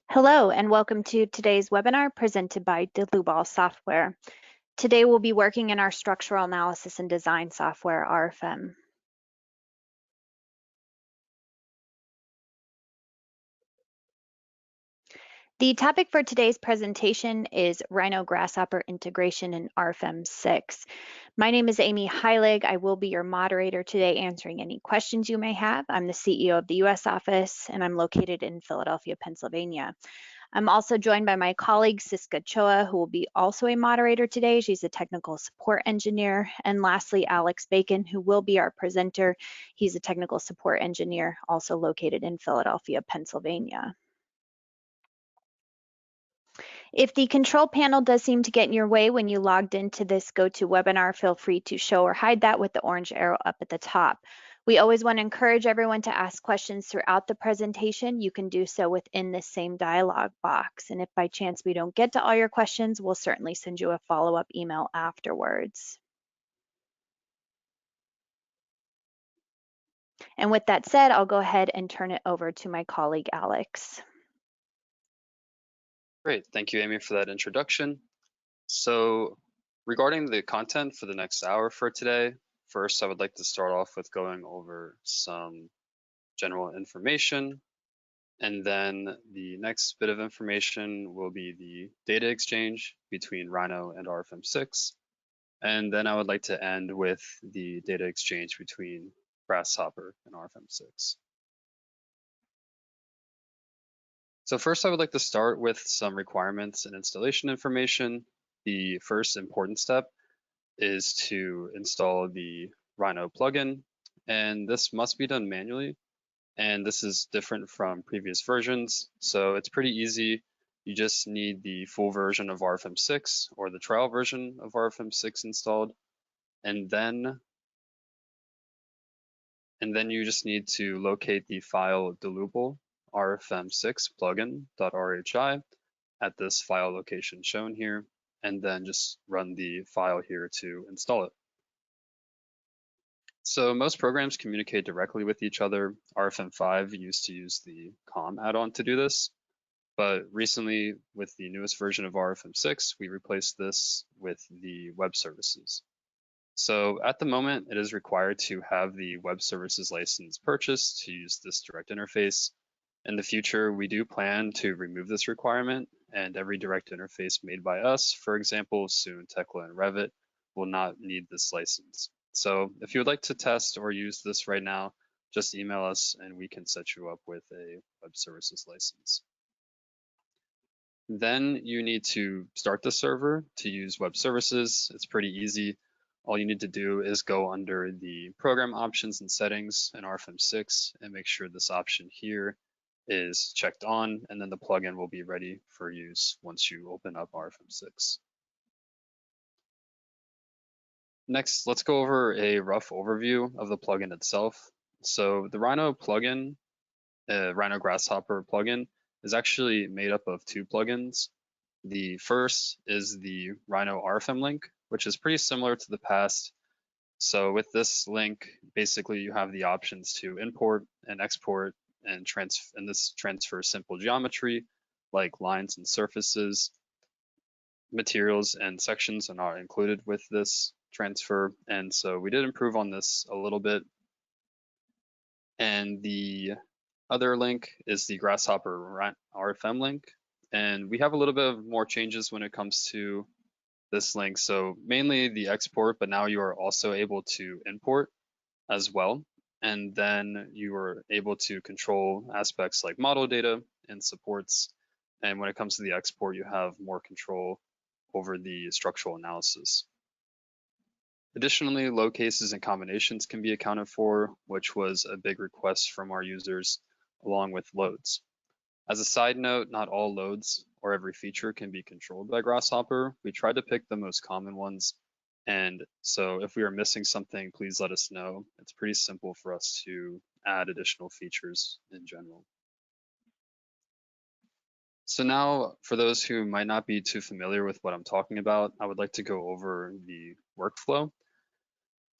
Hello and welcome to today's webinar presented by Líbilo software. Today we'll be working in our structural analysis and design software, RFEM. The topic for today's presentation is Rhino Grasshopper integration in RFEM 6. My name is Amy Heilig. I will be your moderator today, answering any questions you may have. I'm the CEO of the US office and I'm located in Philadelphia, Pennsylvania. I'm also joined by my colleague, Siska Choa, who will be also a moderator today. She's a technical support engineer. And lastly, Alex Bacon, who will be our presenter. He's a technical support engineer, also located in Philadelphia, Pennsylvania. If the control panel does seem to get in your way when you logged into this GoToWebinar, feel free to show or hide that with the orange arrow up at the top. We always want to encourage everyone to ask questions throughout the presentation. You can do so within this same dialog box. And if by chance we don't get to all your questions, we'll certainly send you a follow-up email afterwards. And with that said, I'll go ahead and turn it over to my colleague, Alex. Great, thank you, Amy, for that introduction. So regarding the content for the next hour for today, first I would like to start off with going over some general information. And then the next bit of information will be the data exchange between Rhino and RFEM 6. And then I would like to end with the data exchange between Grasshopper and RFEM 6. So first, I would like to start with some requirements and installation information. The first important step is to install the Rhino plugin, and this must be done manually. And this is different from previous versions, so it's pretty easy. You just need the full version of RFEM 6 or the trial version of RFEM 6 installed, and then you just need to locate the file Líbilo RFEM6 plugin.rhi at this file location shown here, and then just run the file here to install it. So most programs communicate directly with each other. RFEM5 used to use the COM add-on to do this, but recently with the newest version of RFEM6, we replaced this with the web services. So at the moment, it is required to have the web services license purchased to use this direct interface. In the future, we do plan to remove this requirement, and every direct interface made by us, for example, soon Tekla and Revit, will not need this license. So if you would like to test or use this right now, just email us and we can set you up with a web services license. Then you need to start the server to use web services. It's pretty easy. All you need to do is go under the program options and settings in RFEM 6 and make sure this option here is checked on, and then the plugin will be ready for use once you open up RFEM 6. Next, let's go over a rough overview of the plugin itself. So the Rhino plugin, Rhino Grasshopper plugin, is actually made up of two plugins. The first is the Rhino RFEM link, which is pretty similar to the past. So with this link, basically you have the options to import and export and this transfer simple geometry like lines and surfaces. Materials and sections are not included with this transfer, and so we did improve on this a little bit. And the other link is the Grasshopper RFEM link, and we have a little bit of more changes when it comes to this link. So mainly the export, but now you are also able to import as well. And then you are able to control aspects like model data and supports. And when it comes to the export, you have more control over the structural analysis. Additionally, load cases and combinations can be accounted for, which was a big request from our users, along with loads. As a side note, not all loads or every feature can be controlled by Grasshopper. We tried to pick the most common ones. And so if we are missing something, please let us know. It's pretty simple for us to add additional features in general. So now, for those who might not be too familiar with what I'm talking about, I would like to go over the workflow.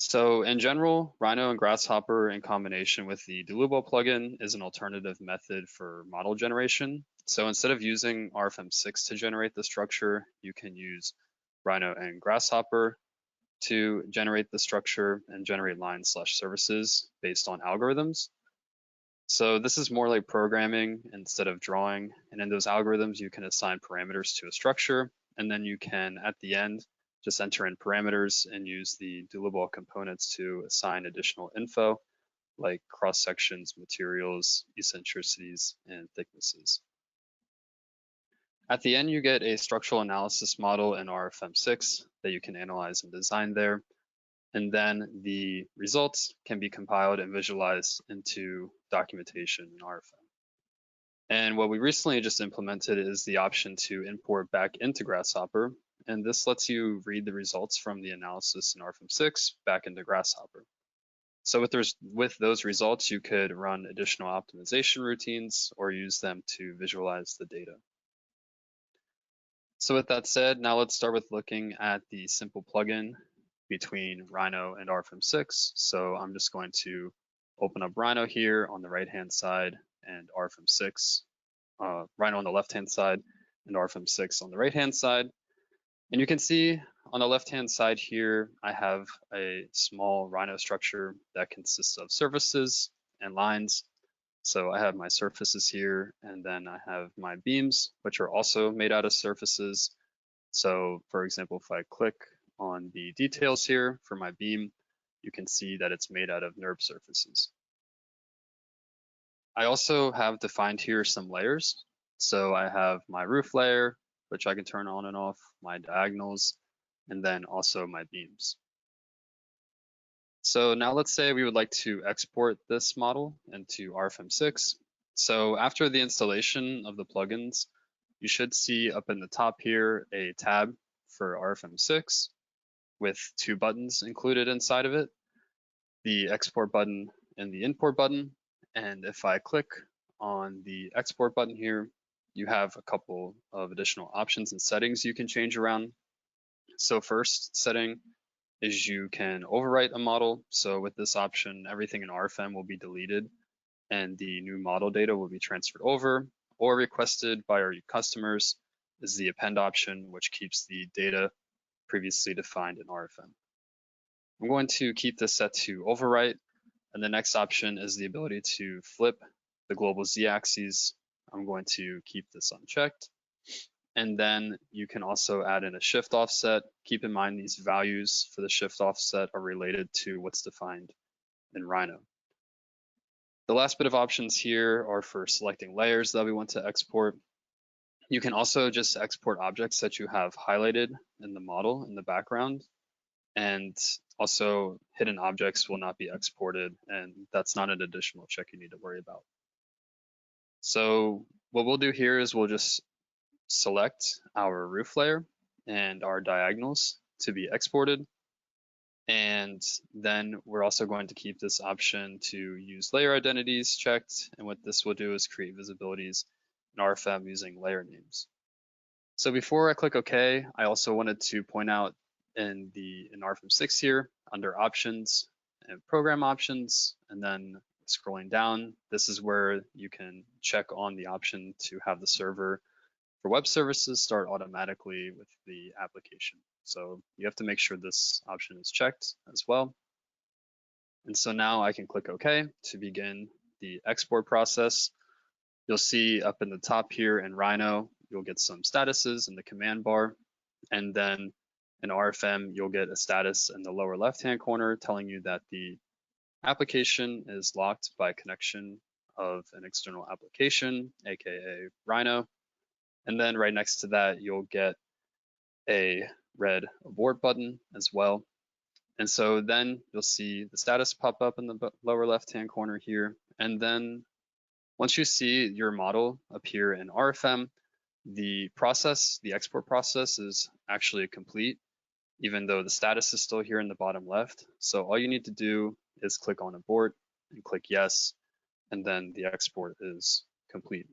So in general, Rhino and Grasshopper in combination with the Líbilo plugin is an alternative method for model generation. So instead of using RFEM6 to generate the structure, you can use Rhino and Grasshopper to generate the structure and generate lines/services based on algorithms. So this is more like programming instead of drawing. And in those algorithms, you can assign parameters to a structure, and then you can, at the end, just enter in parameters and use the Líbilo components to assign additional info like cross sections, materials, eccentricities, and thicknesses. At the end, you get a structural analysis model in RFEM6 that you can analyze and design there. And then the results can be compiled and visualized into documentation in RFEM. And what we recently just implemented is the option to import back into Grasshopper. And this lets you read the results from the analysis in RFEM6 back into Grasshopper. So with those results, you could run additional optimization routines or use them to visualize the data. So with that said, now let's start with looking at the simple plugin between Rhino and RFEM6. So I'm just going to open up Rhino here on the right-hand side and RFEM6, Rhino on the left-hand side and RFEM6 on the right-hand side. And you can see on the left-hand side here, I have a small Rhino structure that consists of surfaces and lines. So I have my surfaces here, and then I have my beams, which are also made out of surfaces. So for example, if I click on the details here for my beam, you can see that it's made out of NURB surfaces. I also have defined here some layers. So I have my roof layer, which I can turn on and off, my diagonals, and then also my beams. So now let's say we would like to export this model into RFEM6. So after the installation of the plugins, you should see up in the top here a tab for RFEM6 with two buttons included inside of it, the export button and the import button. And if I click on the export button here, you have a couple of additional options and settings you can change around. So first setting is you can overwrite a model. So with this option, everything in RFEM will be deleted and the new model data will be transferred over, or requested by our customers is the append option, which keeps the data previously defined in RFEM. I'm going to keep this set to overwrite, and the next option is the ability to flip the global z-axis. I'm going to keep this unchecked. And then you can also add in a shift offset. Keep in mind these values for the shift offset are related to what's defined in Rhino. The last bit of options here are for selecting layers that we want to export. You can also just export objects that you have highlighted in the model in the background. And also hidden objects will not be exported, and that's not an additional check you need to worry about. So what we'll do here is we'll just select our roof layer and our diagonals to be exported. And then we're also going to keep this option to use layer identities checked. And what this will do is create visibilities in RFEM using layer names. So before I click OK, I also wanted to point out in RFEM6 here, under options and program options, and then scrolling down, this is where you can check on the option to have the server for web services start automatically with the application. So you have to make sure this option is checked as well. And so now I can click OK to begin the export process. You'll see up in the top here in Rhino, you'll get some statuses in the command bar. And then in RFEM, you'll get a status in the lower left-hand corner telling you that the application is locked by connection of an external application, aka Rhino. And then right next to that, you'll get a red abort button as well. And so then you'll see the status pop up in the lower left-hand corner here. And then once you see your model appear in RFEM, the export process is actually complete, even though the status is still here in the bottom left. So all you need to do is click on abort and click yes, and then the export is complete.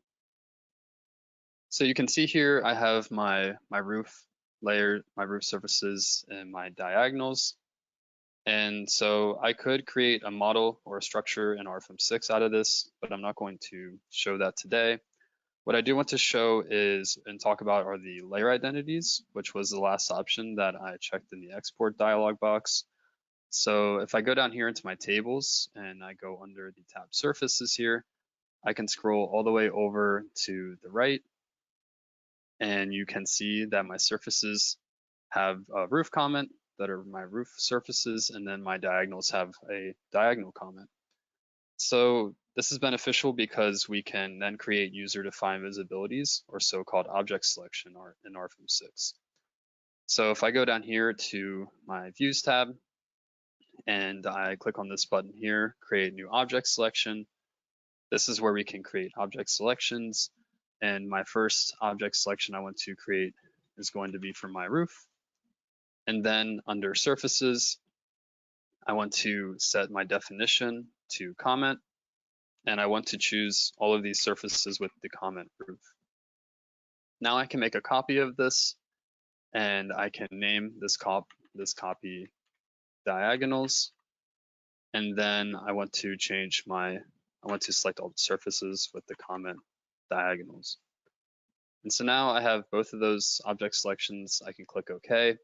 So you can see here I have my roof layer, my roof surfaces, and my diagonals. And so I could create a model or a structure in RFEM 6 out of this, but I'm not going to show that today. What I do want to show is and talk about are the layer identities, which was the last option that I checked in the export dialog box. So if I go down here into my tables and I go under the tab surfaces here, I can scroll all the way over to the right, and you can see that my surfaces have a roof comment that are my roof surfaces, and then my diagonals have a diagonal comment. So this is beneficial because we can then create user-defined visibilities, or so-called object selection in RFEM 6. So if I go down here to my Views tab, and I click on this button here, Create New Object Selection, this is where we can create object selections. And my first object selection I want to create is going to be for my roof. And then under surfaces, I want to set my definition to comment, and I want to choose all of these surfaces with the comment roof. Now I can make a copy of this, and I can name this copy diagonals, and then I want to select all the surfaces with the comment diagonals. And so now I have both of those object selections. I can click OK.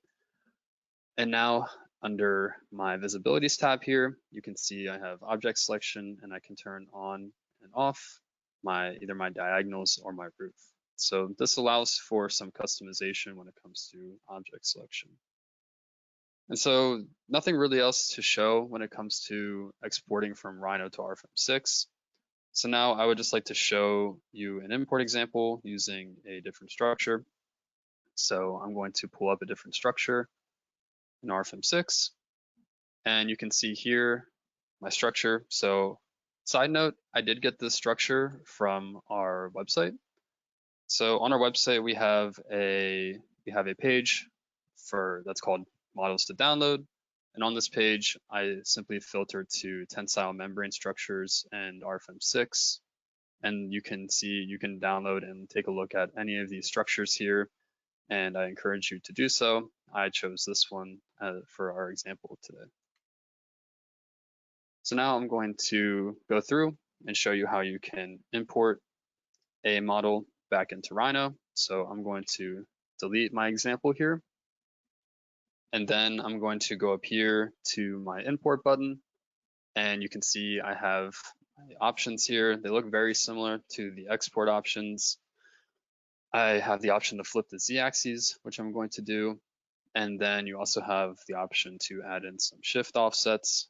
And now under my visibilities tab here, you can see I have object selection, and I can turn on and off either my diagonals or my roof. So this allows for some customization when it comes to object selection. And so nothing really else to show when it comes to exporting from Rhino to RFEM 6. So now I would just like to show you an import example using a different structure. So I'm going to pull up a different structure in RFEM 6, and you can see here my structure. So side note, I did get this structure from our website. So on our website, we have a page that's called models to download. And on this page, I simply filtered to tensile membrane structures and RFEM 6. And you can download and take a look at any of these structures here. And I encourage you to do so. I chose this one for our example today. So now I'm going to go through and show you how you can import a model back into Rhino. So I'm going to delete my example here. And then I'm going to go up here to my import button. And you can see I have my options here. They look very similar to the export options. I have the option to flip the z-axis, which I'm going to do. And then you also have the option to add in some shift offsets.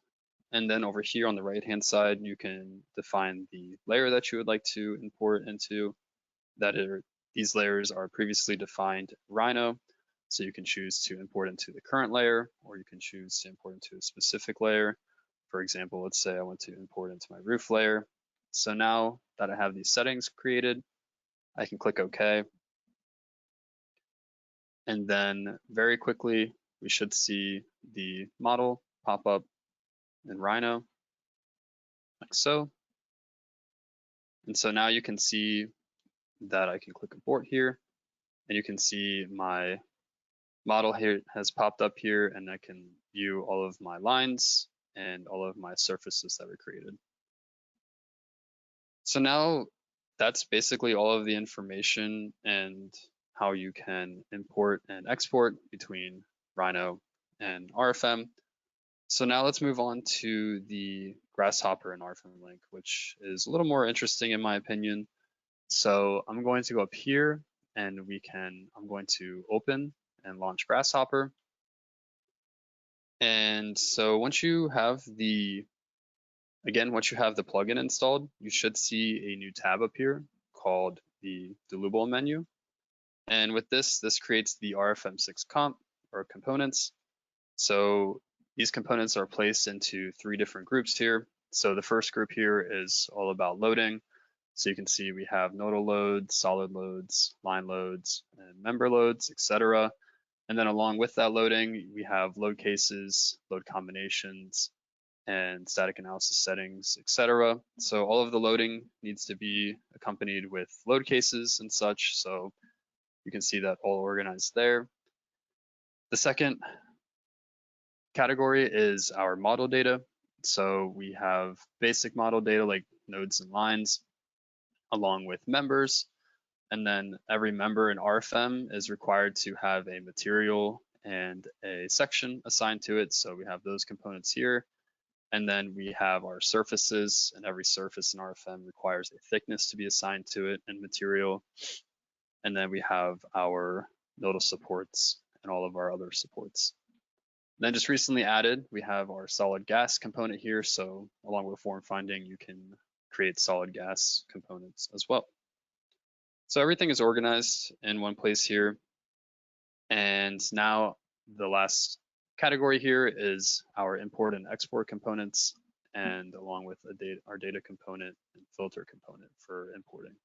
And then over here on the right-hand side, you can define the layer that you would like to import into. These layers are previously defined in Rhino. So you can choose to import into the current layer, or you can choose to import into a specific layer. For example, let's say I want to import into my roof layer. So now that I have these settings created, I can click OK. And then very quickly, we should see the model pop up in Rhino, like so. And so now you can see that I can click import here, and you can see my model here has popped up here, and I can view all of my lines and all of my surfaces that were created. So now that's basically all of the information and how you can import and export between Rhino and RFEM. So now let's move on to the Grasshopper and RFEM link, which is a little more interesting in my opinion. So I'm going to go up here, and I'm going to open and launch Grasshopper. And so once you have the plugin installed, you should see a new tab appear called the Doable menu. And with this creates the RFEM 6 components. So these components are placed into 3 different groups here. So the first group here is all about loading. So you can see we have nodal loads, solid loads, line loads, and member loads, etc. And then along with that loading, we have load cases, load combinations, and static analysis settings, etc. So all of the loading needs to be accompanied with load cases and such. So you can see that all organized there. The second category is our model data. So we have basic model data like nodes and lines, along with members. And then every member in RFEM is required to have a material and a section assigned to it. So we have those components here. And then we have our surfaces, and every surface in RFEM requires a thickness to be assigned to it and material. And then we have our nodal supports and all of our other supports. Then just recently added, we have our solid gas component here. So along with form finding, you can create solid gas components as well. So everything is organized in one place here. And now the last category here is our import and export components, and along with our data component and filter component for importing.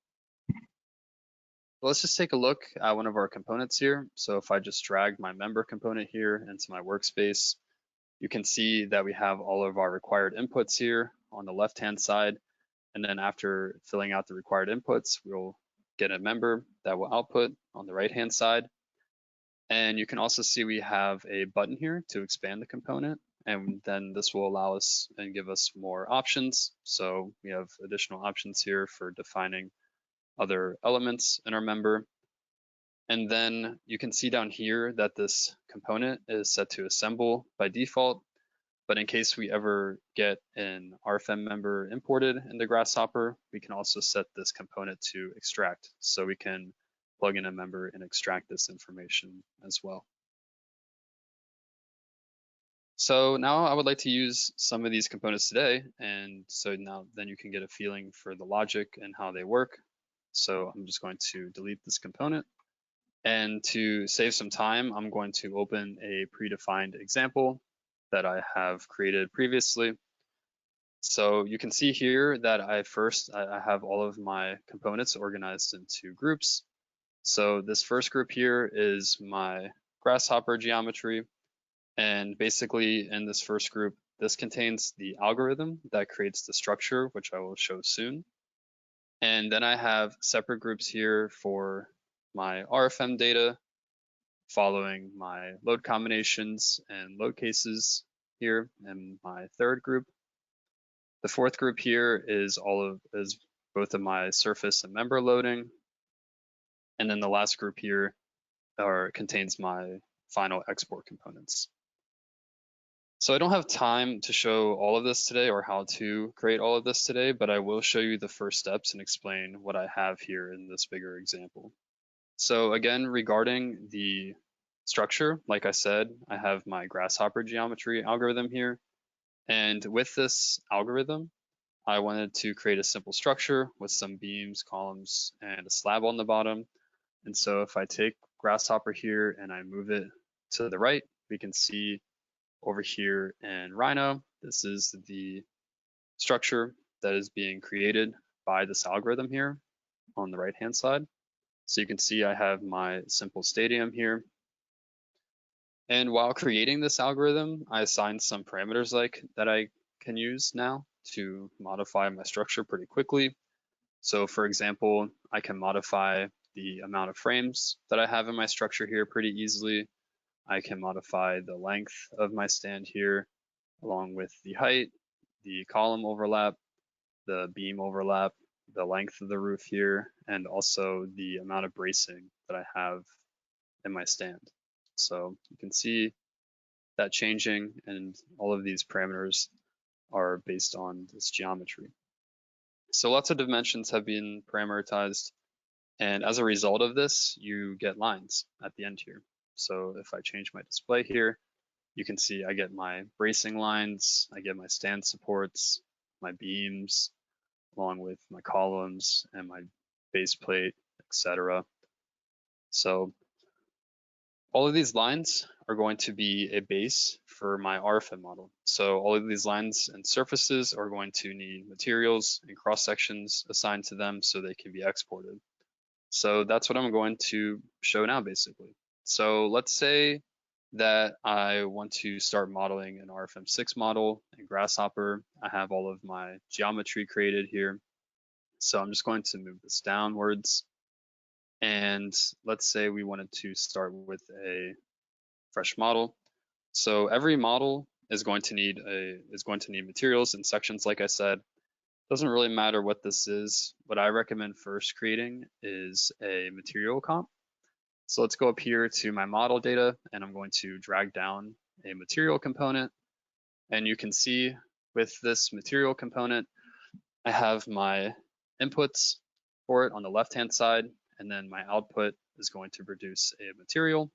Let's just take a look at one of our components here. So if I just drag my member component here into my workspace, you can see that we have all of our required inputs here on the left-hand side. And then after filling out the required inputs, we'll get a member that will output on the right-hand side. And you can also see we have a button here to expand the component, and then this will allow us and give us more options. So we have additional options here for defining other elements in our member. And then you can see down here that this component is set to assemble by default, but in case we ever get an RFEM member imported into Grasshopper, we can also set this component to extract. So we can plug in a member and extract this information as well. So now I would like to use some of these components today. And so now then you can get a feeling for the logic and how they work. So I'm just going to delete this component. And to save some time, I'm going to open a predefined example that I have created previously. So you can see here that I have all of my components organized into groups. So this first group here is my Grasshopper geometry. And basically in this first group, this contains the algorithm that creates the structure, which I will show soon. And then I have separate groups here for my RFEM data, following my load combinations and load cases here in my third group. The fourth group here is both of my surface and member loading. And then the last group here contains my final export components. So I don't have time to show all of this today or how to create all of this today, but I will show you the first steps and explain what I have here in this bigger example. So again, regarding the structure, like I said, I have my Grasshopper geometry algorithm here. And with this algorithm, I wanted to create a simple structure with some beams, columns, and a slab on the bottom. And so if I take Grasshopper here and I move it to the right, we can see over here in Rhino, this is the structure that is being created by this algorithm here on the right-hand side. So you can see I have my simple stadium here. And while creating this algorithm, I assigned some parameters that I can use now to modify my structure pretty quickly. So for example, I can modify the amount of frames that I have in my structure here pretty easily. I can modify the length of my stand here, along with the height, the column overlap, the beam overlap, the length of the roof here, and also the amount of bracing that I have in my stand. So you can see that changing, and all of these parameters are based on this geometry. So lots of dimensions have been parameterized, and as a result of this, you get lines at the end here. So if I change my display here, you can see I get my bracing lines, I get my stand supports, my beams, along with my columns and my base plate, etc. So all of these lines are going to be a base for my RFEM model. So all of these lines and surfaces are going to need materials and cross sections assigned to them so they can be exported. So that's what I'm going to show now, basically. So let's say that I want to start modeling an RFEM 6 model in Grasshopper. I have all of my geometry created here. So I'm just going to move this downwards. And let's say we wanted to start with a fresh model. So every model is going to need materials and sections, like I said. Doesn't really matter what this is. What I recommend first creating is a material comp. So let's go up here to my model data, and I'm going to drag down a material component. And you can see with this material component, I have my inputs for it on the left-hand side, and then my output is going to produce a material.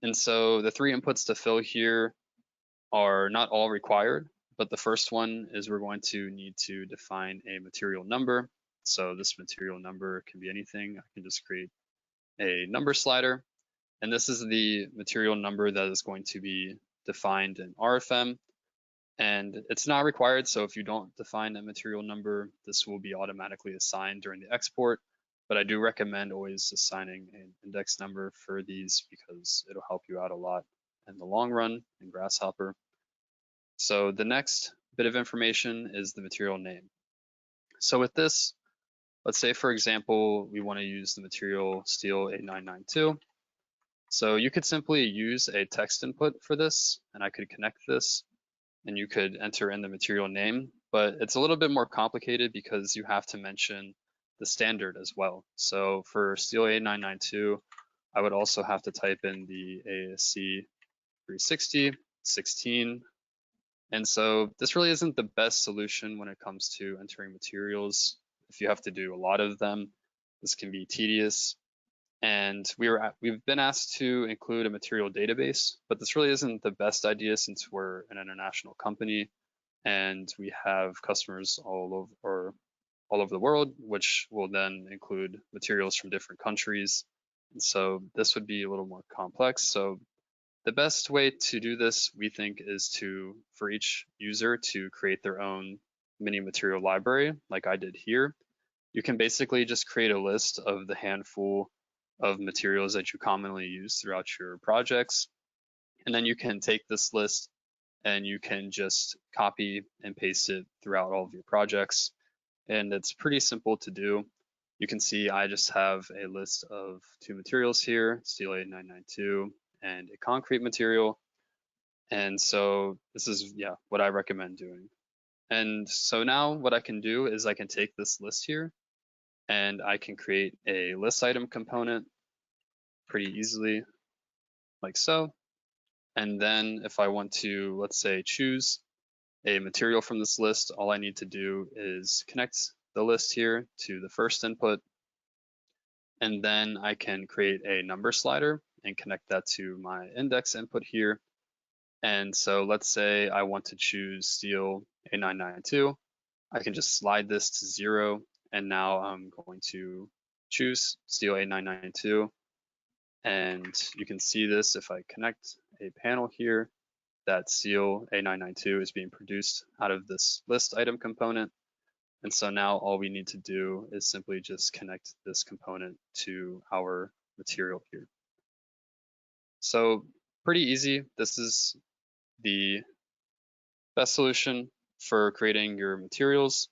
And so the 3 inputs to fill here are not all required, but the first one is we're going to need to define a material number. So this material number can be anything. I can just create a number slider. And this is the material number that is going to be defined in RFEM. And it's not required, so if you don't define a material number, this will be automatically assigned during the export. But I do recommend always assigning an index number for these because it'll help you out a lot in the long run in Grasshopper. So the next bit of information is the material name. So with this, let's say, for example, we want to use the material steel 8992. So you could simply use a text input for this, and I could connect this, and you could enter in the material name, but it's a little bit more complicated because you have to mention the standard as well. So for steel 8992, I would also have to type in the ASC 360, 16. And so this really isn't the best solution when it comes to entering materials. If you have to do a lot of them, this can be tedious. And we've been asked to include a material database, but this really isn't the best idea since we're an international company and we have customers all over the world, which will then include materials from different countries. And so this would be a little more complex. So the best way to do this, we think, is for each user to create their own mini material library, like I did here. You can basically just create a list of the handful of materials that you commonly use throughout your projects. And then you can take this list and you can just copy and paste it throughout all of your projects. And it's pretty simple to do. You can see I just have a list of 2 materials here, steel 8992 and a concrete material. And so this is what I recommend doing. And so now what I can do is I can take this list here and I can create a list item component pretty easily, like so. And then if I want to, let's say, choose a material from this list, all I need to do is connect the list here to the first input. And then I can create a number slider and connect that to my index input here. And so let's say I want to choose steel A992. I can just slide this to 0. And now I'm going to choose steel A992. And you can see this if I connect a panel here, that steel A992 is being produced out of this list item component. And so now all we need to do is simply just connect this component to our material here. So pretty easy. This is the best solution for creating your materials.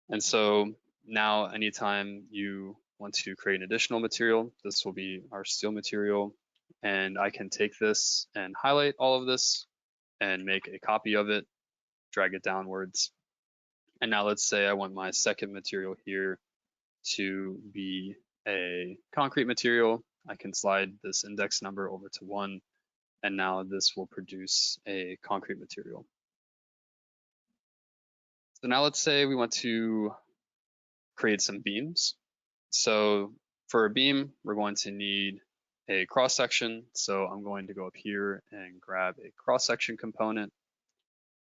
And so now anytime you want to create an additional material, this will be our steel material. And I can take this and highlight all of this and make a copy of it, drag it downwards. And now let's say I want my second material here to be a concrete material. I can slide this index number over to 1, and now this will produce a concrete material. So now let's say we want to create some beams. So for a beam, we're going to need a cross section. So I'm going to go up here and grab a cross section component.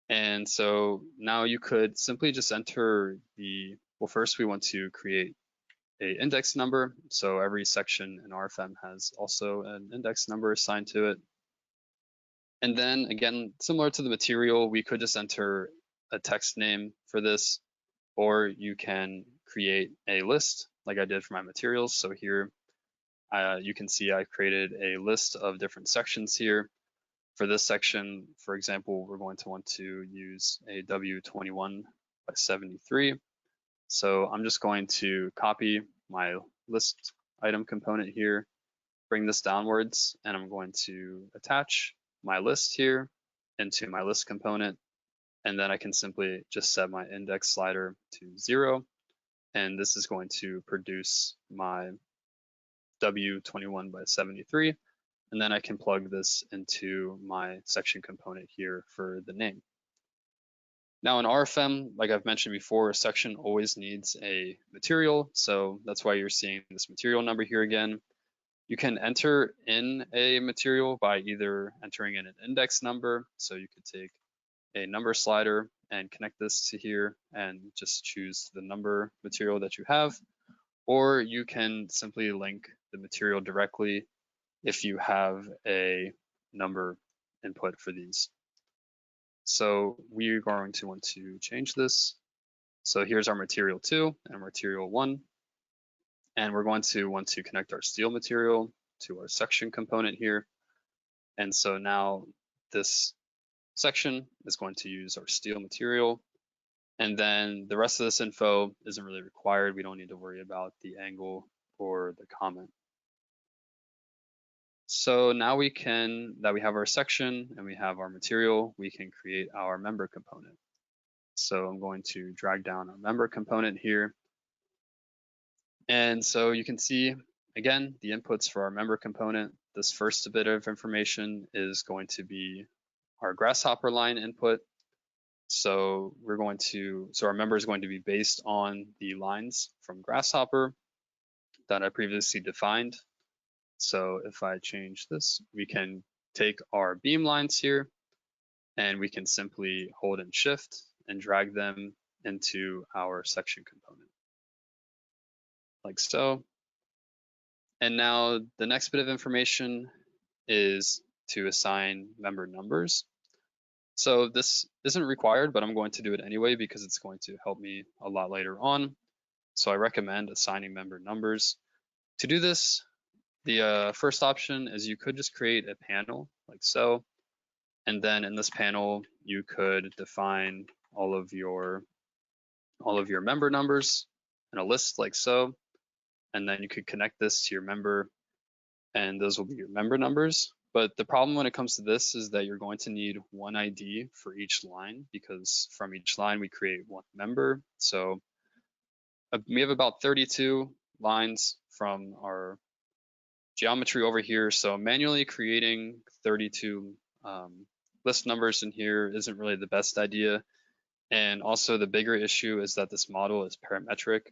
And so now you could simply just enter well, first we want to create a index number. So every section in RFEM has also an index number assigned to it. And then again, similar to the material, we could just enter a text name for this, or you can create a list like I did for my materials. So here you can see I created a list of different sections here. For this section, for example, we're going to want to use a W21 by 73. So I'm just going to copy my list item component here, bring this downwards, and I'm going to attach my list here into my list component, and then I can simply just set my index slider to 0, and this is going to produce my W21 by 73, and then I can plug this into my section component here for the name. Now in RFEM, like I've mentioned before, a section always needs a material, so that's why you're seeing this material number here again. You can enter in a material by either entering in an index number, so you could take a number slider and connect this to here and just choose the number material that you have, or you can simply link the material directly if you have a number input for these. So we're going to want to change this. So here's our material 2 and material 1. And we're going to want to connect our steel material to our section component here. And so now this section is going to use our steel material. And then the rest of this info isn't really required. We don't need to worry about the angle or the comment. So now we have our section and we have our material, we can create our member component. So I'm going to drag down our member component here. And so you can see, again, the inputs for our member component. This first bit of information is going to be our Grasshopper line input. So our member is going to be based on the lines from Grasshopper that I previously defined. So if I change this, we can take our beam lines here and we can simply hold and shift and drag them into our section component, like so. And now the next bit of information is to assign member numbers. So this isn't required, but I'm going to do it anyway because it's going to help me a lot later on. So I recommend assigning member numbers. To do this, the first option is you could just create a panel like so. And then in this panel, you could define all of your member numbers in a list like so. And then you could connect this to your member and those will be your member numbers. But the problem when it comes to this is that you're going to need one ID for each line because from each line we create one member. So we have about 32 lines from our geometry over here. So manually creating 32 list numbers in here isn't really the best idea. And also the bigger issue is that this model is parametric.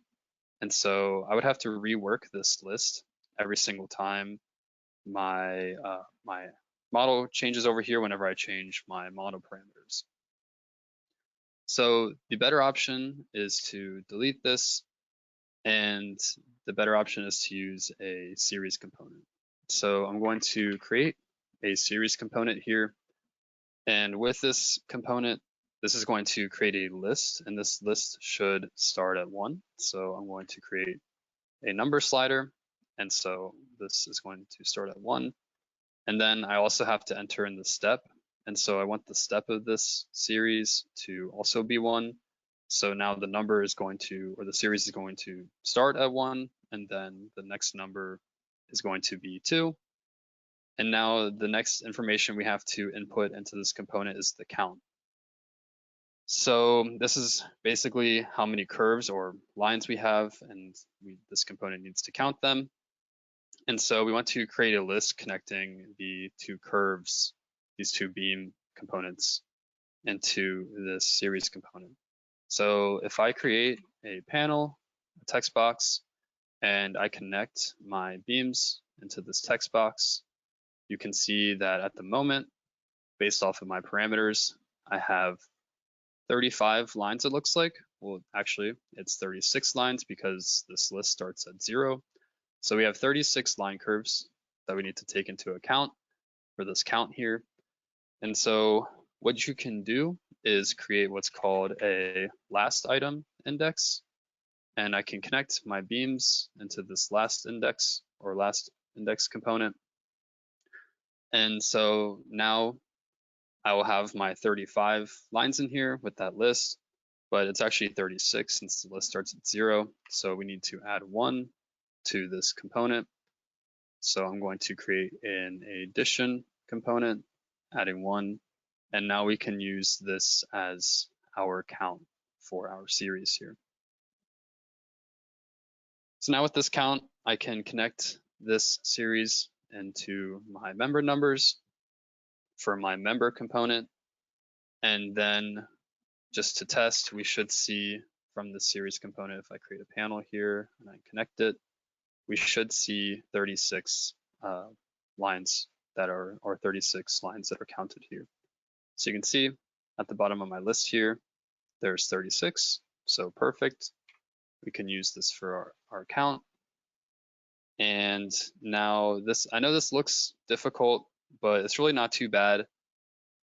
And so I would have to rework this list every single time my model changes over here whenever I change my model parameters. So the better option is to delete this, and the better option is to use a series component. So I'm going to create a series component here, and with this component, this is going to create a list, and this list should start at 1. So I'm going to create a number slider, and so this is going to start at 1. And then I also have to enter in the step. And so I want the step of this series to also be 1. So now the number is going to, or the series is going to start at 1, and then the next number is going to be 2. And now the next information we have to input into this component is the count. So this is basically how many curves or lines we have, and this component needs to count them. And so we want to create a list connecting the two curves, these two beam components, into this series component. So if I create a panel, a text box, and I connect my beams into this text box, you can see that at the moment, based off of my parameters, I have 35 lines, it looks like. Well, actually, it's 36 lines because this list starts at 0. So we have 36 line curves that we need to take into account for this count here. And so what you can do is create what's called a last item index. And I can connect my beams into this last index or last index component. And so now I will have my 35 lines in here with that list, but it's actually 36 since the list starts at 0. So we need to add 1 to this component. So I'm going to create an addition component, adding 1, and now we can use this as our count for our series here. So now with this count, I can connect this series into my member numbers for my member component. And then just to test, we should see from the series component, if I create a panel here and I connect it, we should see 36 lines that are, or 36 lines that are counted here. So you can see at the bottom of my list here, there's 36, so perfect. We can use this for our count. And now this, I know this looks difficult, but it's really not too bad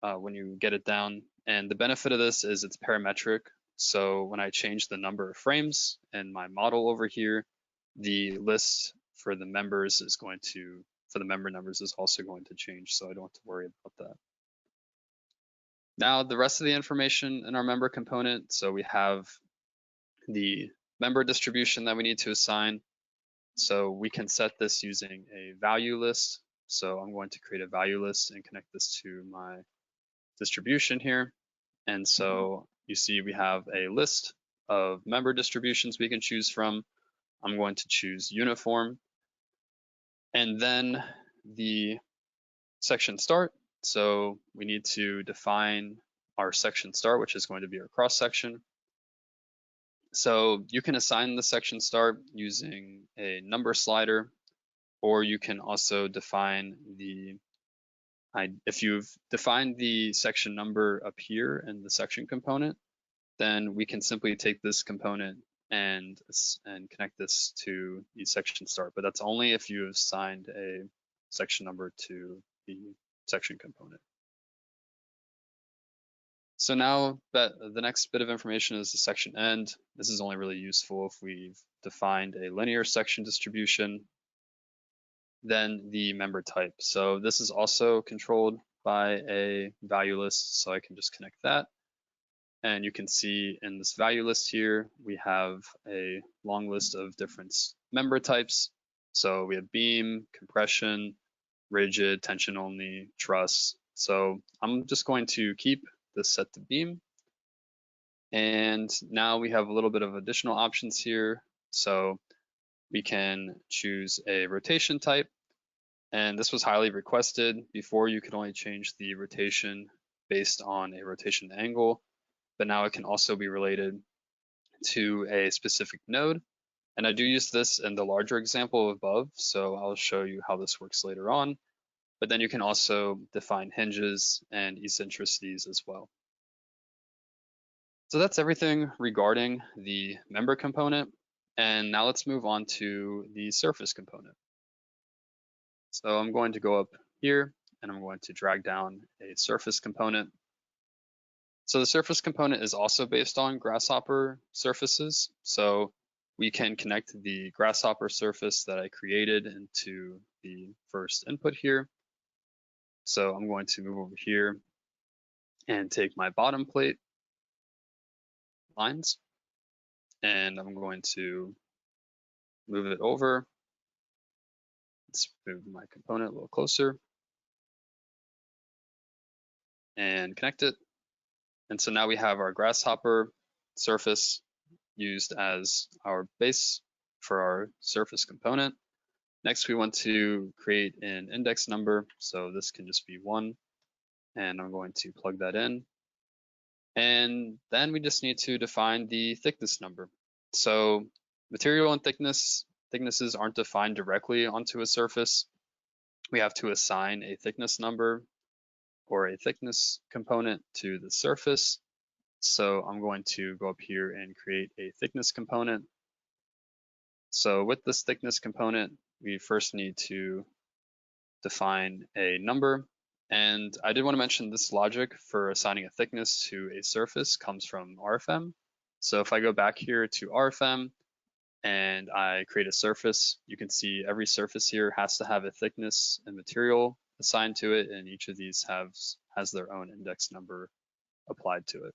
when you get it down. And the benefit of this is it's parametric. So when I change the number of frames in my model over here, the list for the members is going to, for the member numbers is also going to change. So I don't have to worry about that. Now the rest of the information in our member component. So we have the member distribution that we need to assign. So we can set this using a value list. So I'm going to create a value list and connect this to my distribution here. And so you see we have a list of member distributions we can choose from. I'm going to choose uniform. And then the section start. So we need to define our section start, which is going to be our cross section. So you can assign the section start using a number slider, or you can also define the, if you've defined the section number up here in the section component, then we can simply take this component and connect this to the section start. But that's only if you have assigned a section number to the section component. So now that the next bit of information is the section end. This is only really useful if we've defined a linear section distribution. Then the member type. So this is also controlled by a value list, so I can just connect that. And you can see in this value list here, we have a long list of different member types. So we have beam, compression, rigid, tension only, truss. So I'm just going to keep this set to beam. And now we have a little bit of additional options here. So we can choose a rotation type. And this was highly requested. Before, you could only change the rotation based on a rotation angle, but now it can also be related to a specific node. And I do use this in the larger example above, so I'll show you how this works later on. But then you can also define hinges and eccentricities as well. So that's everything regarding the member component. And now let's move on to the surface component. So I'm going to go up here and I'm going to drag down a surface component. So the surface component is also based on Grasshopper surfaces. So we can connect the Grasshopper surface that I created into the first input here. So I'm going to move over here and take my bottom plate lines, and I'm going to move it over. Let's move my component a little closer and connect it. And so now we have our Grasshopper surface used as our base for our surface component. Next, we want to create an index number. So this can just be 1, and I'm going to plug that in. And then we just need to define the thickness number. So material and thicknesses aren't defined directly onto a surface. We have to assign a thickness number or a thickness component to the surface. So I'm going to go up here and create a thickness component. So with this thickness component, we first need to define a number. And I did want to mention this logic for assigning a thickness to a surface comes from RFEM. So if I go back here to RFEM and I create a surface, you can see every surface here has to have a thickness and material assigned to it, and each of these has their own index number applied to it.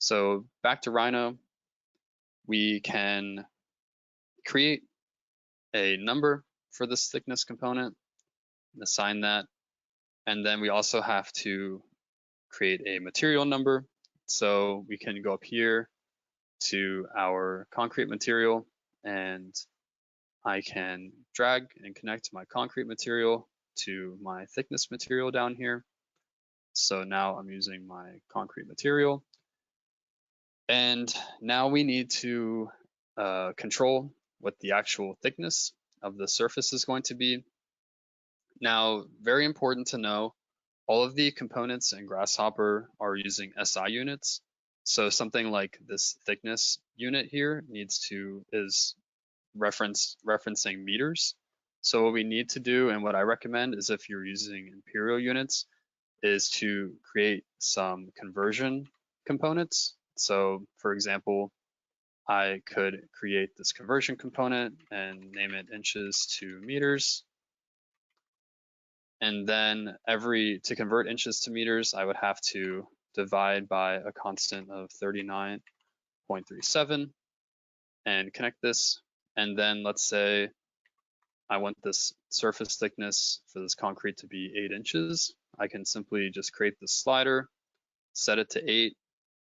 So back to Rhino, we can create a number for this thickness component and assign that. And then we also have to create a material number. So we can go up here to our concrete material, and I can drag and connect my concrete material to my thickness material down here. So now I'm using my concrete material. And now we need to control what the actual thickness of the surface is going to be. Now, very important to know, all of the components in Grasshopper are using SI units. So something like this thickness unit here is referencing meters. So what we need to do, and what I recommend, is if you're using imperial units, is to create some conversion components. So for example, I could create this conversion component and name it inches to meters. And then to convert inches to meters, I would have to divide by a constant of 39.37 and connect this. And then let's say I want this surface thickness for this concrete to be 8 inches. I can simply just create the slider, set it to 8,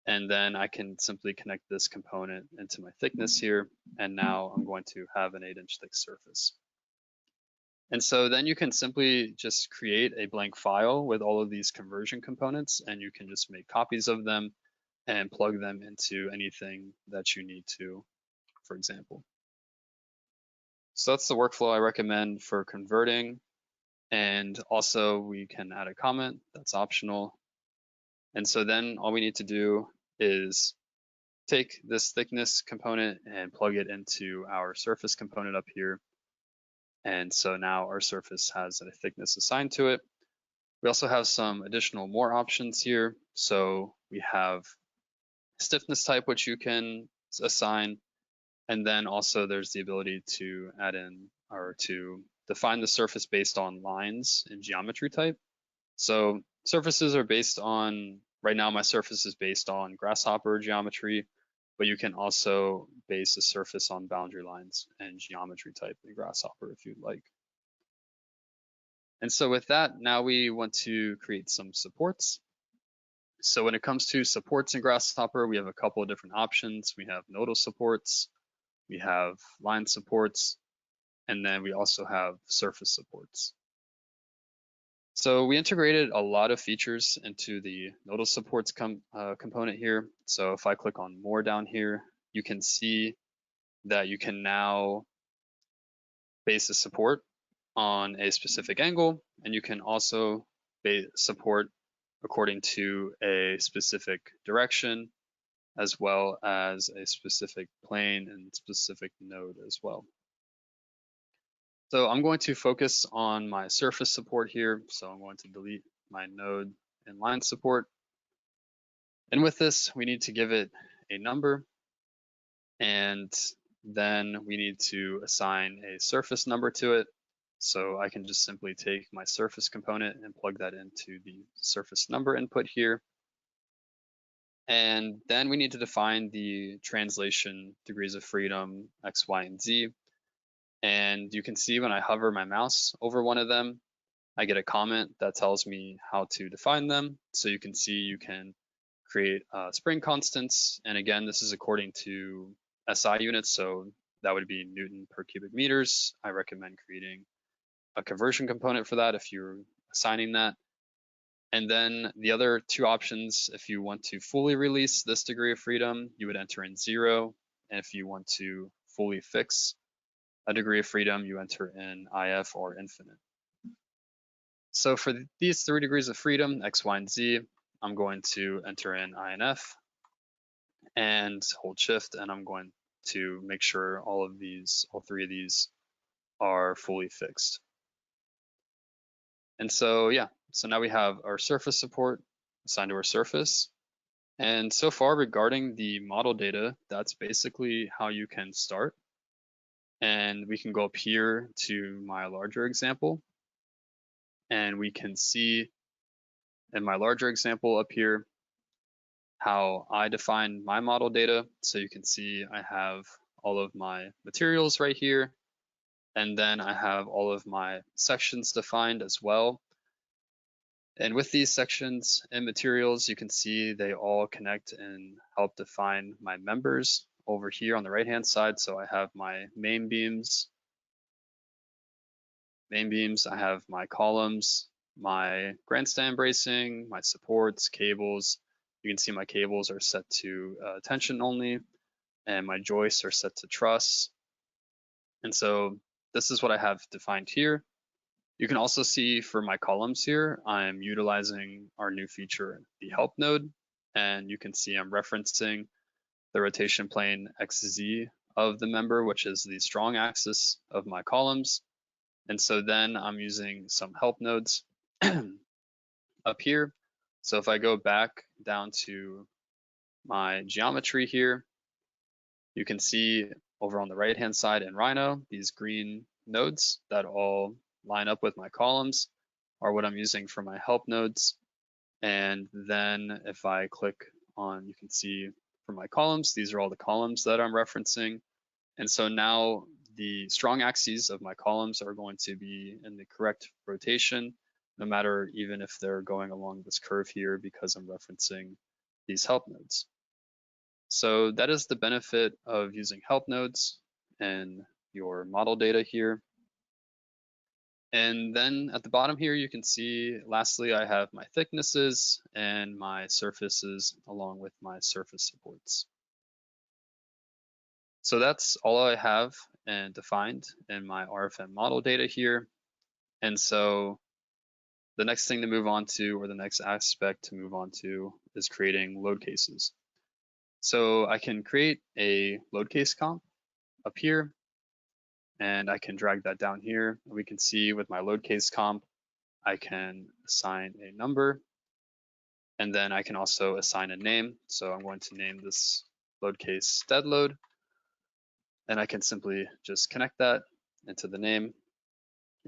and then I can simply connect this component into my thickness here. And now I'm going to have an 8-inch thick surface. And so then you can simply just create a blank file with all of these conversion components, and you can just make copies of them and plug them into anything that you need to, for example. So that's the workflow I recommend for converting. And also we can add a comment, that's optional. And so then all we need to do is take this thickness component and plug it into our surface component up here. And so now our surface has a thickness assigned to it. We also have some additional more options here. So we have stiffness type, which you can assign. And then also there's the ability to add in or to define the surface based on lines and geometry type. So surfaces are based on, right now my surface is based on Grasshopper geometry, but you can also base a surface on boundary lines and geometry type in Grasshopper if you'd like. And so with that, now we want to create some supports. So when it comes to supports in Grasshopper, we have a couple of different options. We have nodal supports, we have line supports, and then we also have surface supports. So we integrated a lot of features into the nodal supports component here. So if I click on more down here, you can see that you can now base a support on a specific angle, and you can also base support according to a specific direction, as well as a specific plane and specific node as well. So I'm going to focus on my surface support here. So I'm going to delete my node and line support. And with this, we need to give it a number. And then we need to assign a surface number to it. So I can just simply take my surface component and plug that into the surface number input here. And then we need to define the translation degrees of freedom, X, Y, and Z. And you can see when I hover my mouse over one of them, I get a comment that tells me how to define them. So you can see you can create spring constants. And again, this is according to SI units. So that would be Newton per cubic meters. I recommend creating a conversion component for that if you're assigning that. And then the other two options, if you want to fully release this degree of freedom, you would enter in 0. And if you want to fully fix a degree of freedom, you enter in IF or infinite. So for these 3 degrees of freedom, X, Y, and Z, I'm going to enter in INF and hold shift, and I'm going to make sure all 3 of these are fully fixed. And so, yeah, so now we have our surface support assigned to our surface. And so far regarding the model data, that's basically how you can start. And we can go up here to my larger example. And we can see in my larger example up here how I define my model data. So you can see I have all of my materials right here. And then I have all of my sections defined as well. And with these sections and materials, you can see they all connect and help define my members over here on the right-hand side. So I have my main beams, I have my columns, my grandstand bracing, my supports, cables. You can see my cables are set to tension only, and my joists are set to truss. And so this is what I have defined here. You can also see for my columns here, I'm utilizing our new feature, the help node, and you can see I'm referencing the rotation plane XZ of the member, which is the strong axis of my columns. And so then I'm using some help nodes up here. So if I go back down to my geometry here, you can see over on the right-hand side in Rhino, these green nodes that all line up with my columns are what I'm using for my help nodes. And then if I click on, you can see for my columns, these are all the columns that I'm referencing. And so now the strong axes of my columns are going to be in the correct rotation, no matter even if they're going along this curve here, because I'm referencing these help nodes. So that is the benefit of using help nodes and your model data here. And then at the bottom here, you can see, lastly, I have my thicknesses and my surfaces along with my surface supports. So that's all I have and defined in my RFEM model data here. And so the next thing to move on to, or the next aspect to move on to, is creating load cases. So I can create a load case comp up here, and I can drag that down here. We can see with my load case comp, I can assign a number, and then I can also assign a name. So I'm going to name this load case dead load. And I can simply just connect that into the name.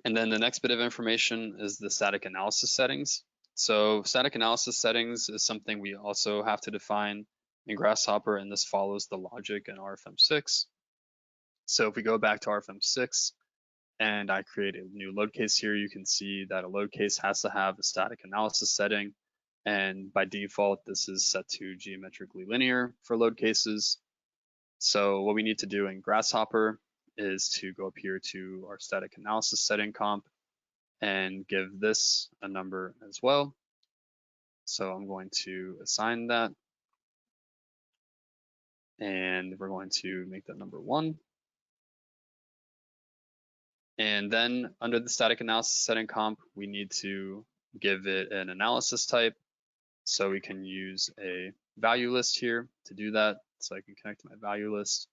And then the next bit of information is the static analysis settings. So static analysis settings is something we also have to define in Grasshopper, and this follows the logic in RFEM 6. So if we go back to RFEM 6 and I create a new load case here, you can see that a load case has to have a static analysis setting. And by default, this is set to geometrically linear for load cases. So what we need to do in Grasshopper is to go up here to our static analysis setting comp and give this a number as well. So I'm going to assign that, and we're going to make that number 1. And then under the static analysis setting comp, we need to give it an analysis type. So we can use a value list here to do that. So I can connect to my value list,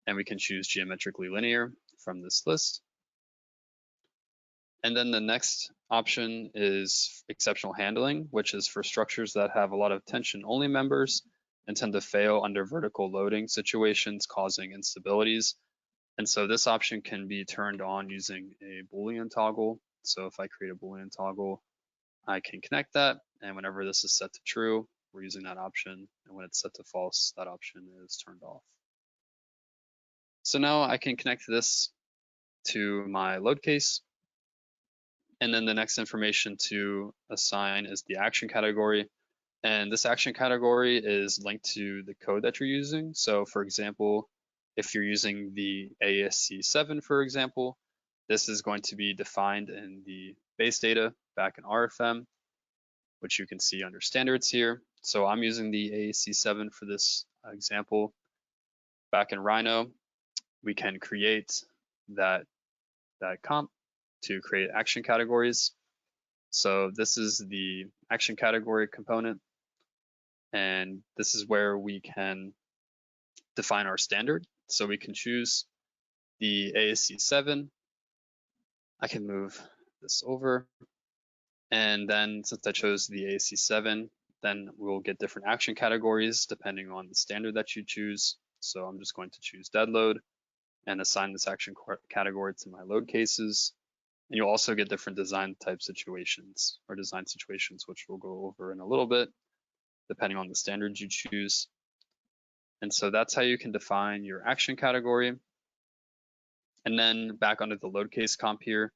and we can choose geometrically linear from this list. And then the next option is exceptional handling, which is for structures that have a lot of tension-only members and tend to fail under vertical loading situations, causing instabilities. And so this option can be turned on using a Boolean toggle. So if I create a Boolean toggle, I can connect that. And whenever this is set to true, we're using that option. And when it's set to false, that option is turned off. So now I can connect this to my load case. And then the next information to assign is the action category. And this action category is linked to the code that you're using. So for example, if you're using the ASC 7, for example, this is going to be defined in the base data back in RFEM, which you can see under standards here. So I'm using the ASC 7 for this example. Back in Rhino, we can create that comp to create action categories. So this is the action category component, and this is where we can define our standard. So we can choose the ASC 7. I can move this over, and then since I chose the ASC 7, then we'll get different action categories depending on the standard that you choose. So I'm just going to choose dead load and assign this action category to my load cases. And you'll also get different design type situations or design situations, which we'll go over in a little bit, depending on the standards you choose. And so that's how you can define your action category. And then back under the load case comp here,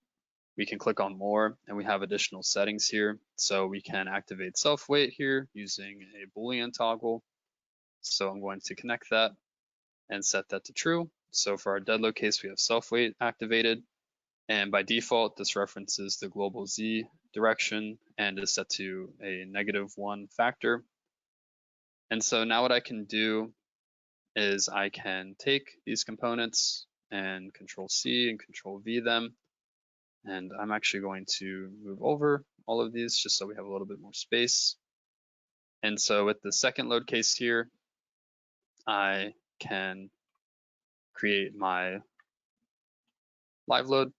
we can click on more and we have additional settings here. So we can activate self-weight here using a Boolean toggle. So I'm going to connect that and set that to true. So for our deadload case, we have self-weight activated. And by default, this references the global Z direction and is set to a -1 factor. And so now what I can do is I can take these components and Control C and Control V them. And I'm actually going to move over all of these just so we have a little bit more space. And so with the second load case here, I can create my live load.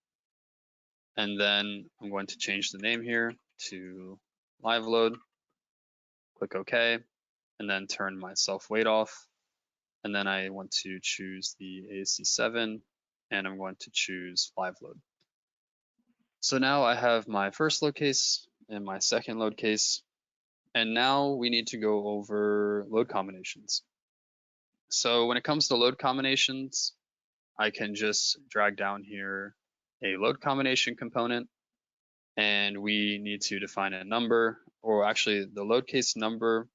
And then I'm going to change the name here to live load, click OK, and then turn my self-weight off. And then I want to choose the ASC7 and I'm going to choose live load. So now I have my first load case and my second load case. And now we need to go over load combinations. So when it comes to load combinations, I can just drag down here a load combination component, and we need to define a number, or actually the load case number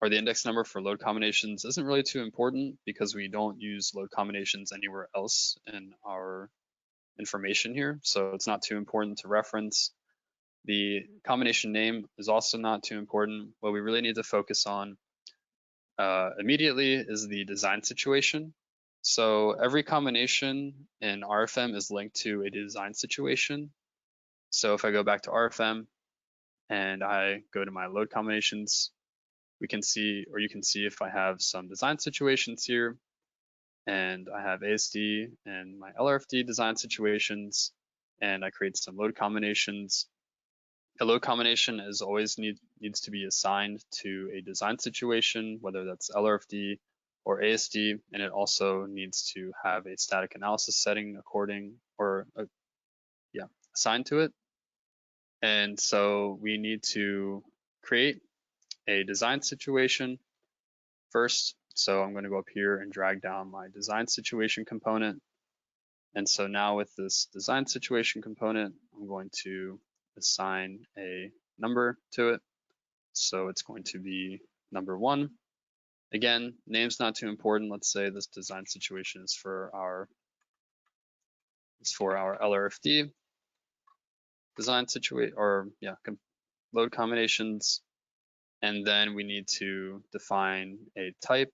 or the index number for load combinations isn't really too important because we don't use load combinations anywhere else in our information here. So it's not too important to reference. The combination name is also not too important. What we really need to focus on immediately is the design situation. So every combination in RFEM is linked to a design situation. So if I go back to RFEM and I go to my load combinations, we can see, or you can see if I have some design situations here, and I have ASD and my LRFD design situations, and I create some load combinations. A load combination is always needs to be assigned to a design situation, whether that's LRFD or ASD, and it also needs to have a static analysis setting assigned to it. And so we need to create a design situation first. So I'm going to go up here and drag down my design situation component. And so now with this design situation component, I'm going to assign a number to it. So it's going to be number 1. Again, name's not too important. Let's say this design situation is for our LRFD design situation, or load combinations. And then we need to define a type.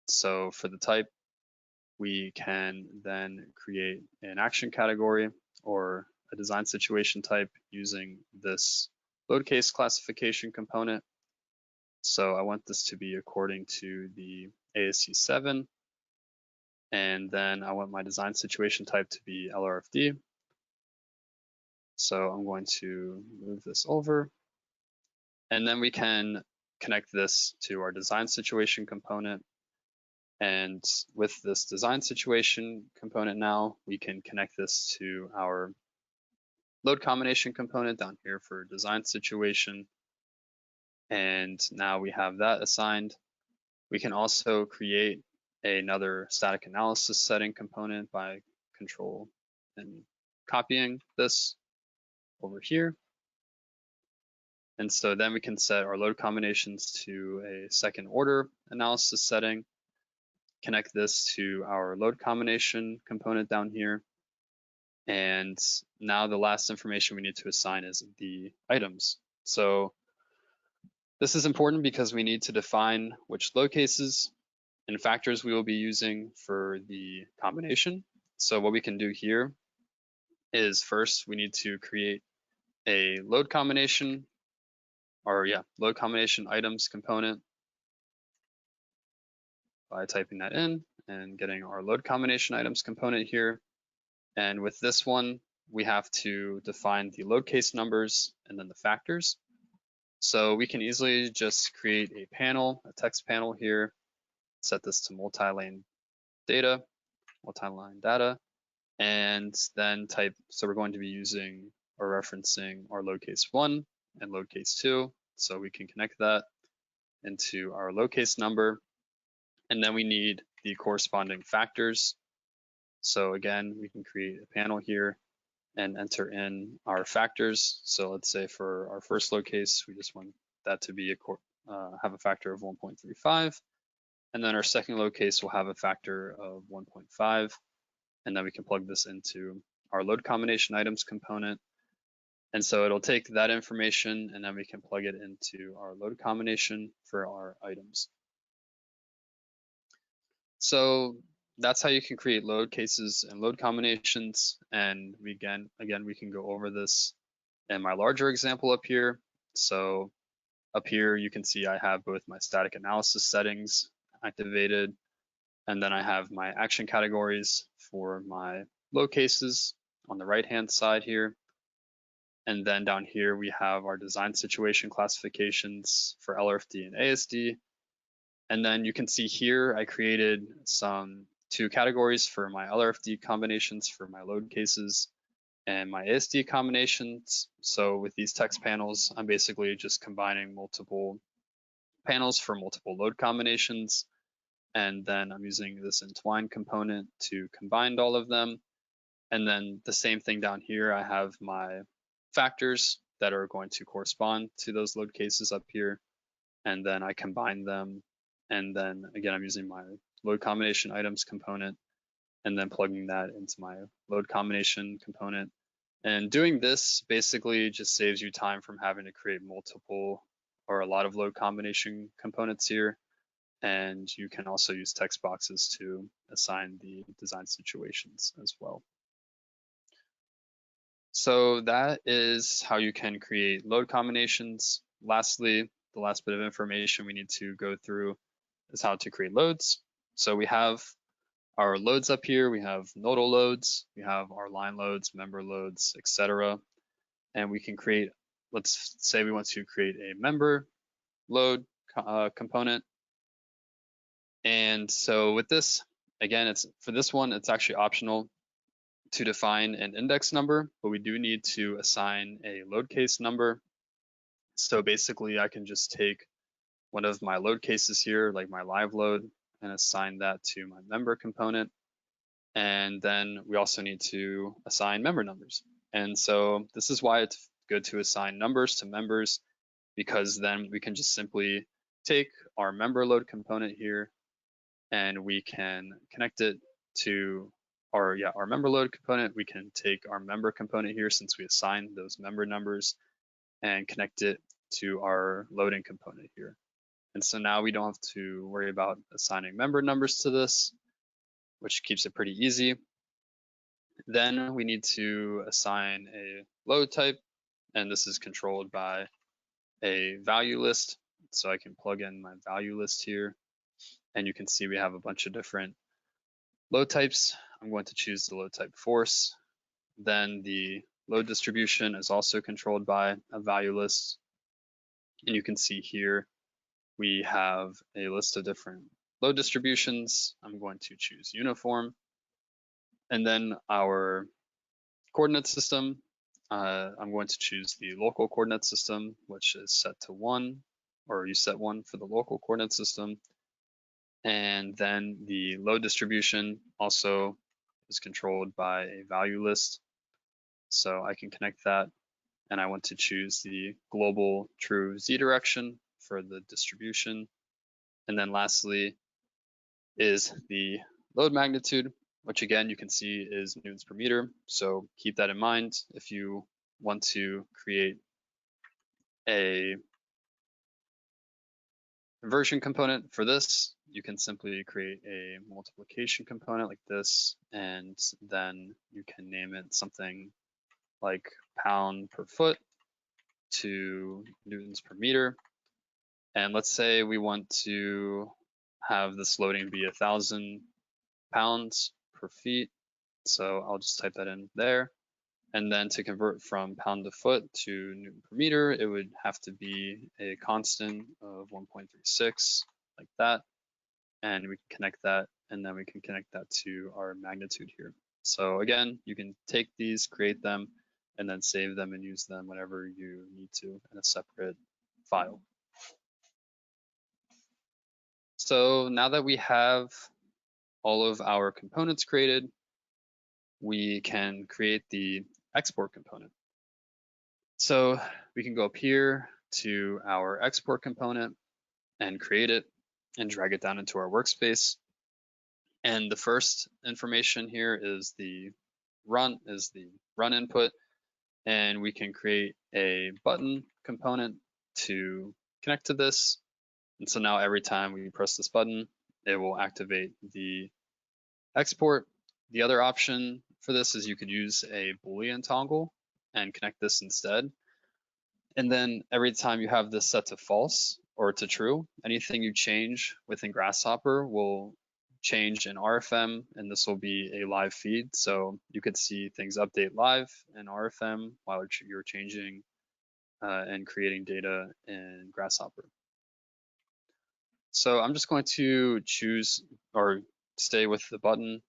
So for the type, we can then create an action category or a design situation type using this load case classification component. So I want this to be according to the ASC7. And then I want my design situation type to be LRFD. So I'm going to move this over. And then we can connect this to our design situation component. And with this design situation component now, we can connect this to our load combination component down here for design situation. And now we have that assigned. We can also create another static analysis setting component by control and copying this over here. And so then we can set our load combinations to a second order analysis setting, connect this to our load combination component down here. And now the last information we need to assign is the items. So this is important because we need to define which load cases and factors we will be using for the combination. So what we can do here is first we need to create a load combination items component by typing that in and getting our load combination items component here. And with this one, we have to define the load case numbers and then the factors. So we can easily just create a panel, a text panel here, set this to multi-line data, and then type, so we're going to be using or referencing our load case 1 and load case 2. So we can connect that into our load case number. And then we need the corresponding factors. So again, we can create a panel here and enter in our factors. So let's say for our first load case, we just want that to be have a factor of 1.35. And then our second load case will have a factor of 1.5. And then we can plug this into our load combination items component. And so it'll take that information and then we can plug it into our load combination for our items. So that's how you can create load cases and load combinations. And we again, we can go over this in my larger example up here. So up here, you can see I have both my static analysis settings activated, and then I have my action categories for my load cases on the right-hand side here. And then down here, we have our design situation classifications for LRFD and ASD. And then you can see here, I created two categories for my LRFD combinations for my load cases and my ASD combinations. So with these text panels, I'm basically just combining multiple panels for multiple load combinations. And then I'm using this entwine component to combine all of them. And then the same thing down here, I have my factors that are going to correspond to those load cases up here. And then I combine them. And then again, I'm using my load combination items component and then plugging that into my load combination component. And doing this basically just saves you time from having to create multiple or a lot of load combination components here. And you can also use text boxes to assign the design situations as well. So that is how you can create load combinations. Lastly, the last bit of information we need to go through is how to create loads. So we have our loads up here. We have nodal loads, we have our line loads, member loads, etc. And we can create, let's say we want to create a member load component. And so with this, again, for this one, it's actually optional to define an index number, but we do need to assign a load case number. So basically I can just take one of my load cases here, like my live load, and assign that to my member component. And then we also need to assign member numbers. And so this is why it's good to assign numbers to members, because then we can just simply take our member load component here and we can connect it to our member load component. We can take our member component here, since we assigned those member numbers, and connect it to our loading component here. And so now we don't have to worry about assigning member numbers to this, which keeps it pretty easy. Then we need to assign a load type, and this is controlled by a value list. So I can plug in my value list here, and you can see we have a bunch of different load types. I'm going to choose the load type force. Then the load distribution is also controlled by a value list. And you can see here we have a list of different load distributions. I'm going to choose uniform. And then our coordinate system, I'm going to choose the local coordinate system, which is set to 1, or you set 1 for the local coordinate system. And then the load distribution also is controlled by a value list. So I can connect that, and I want to choose the global true Z direction for the distribution. And then lastly is the load magnitude, which again, you can see is newtons per meter. So keep that in mind. If you want to create a conversion component for this, you can simply create a multiplication component like this, and then you can name it something like pound per foot to newtons per meter. And let's say we want to have this loading be 1,000 pounds per feet. So I'll just type that in there. And then to convert from pound to foot to newton per meter, it would have to be a constant of 1.36, like that. And we can connect that, and then we can connect that to our magnitude here. So again, you can take these, create them, and then save them and use them whenever you need to in a separate file. So now that we have all of our components created, we can create the export component. So we can go up here to our export component and create it and drag it down into our workspace. And the first information here is the run input, and we can create a button component to connect to this. And so now every time we press this button, it will activate the export. The other option for this is you could use a Boolean toggle and connect this instead. And then every time you have this set to false or to true, anything you change within Grasshopper will change in RFEM, and this will be a live feed. So you could see things update live in RFEM while you're changing and creating data in Grasshopper. So I'm just going to choose or stay with the button.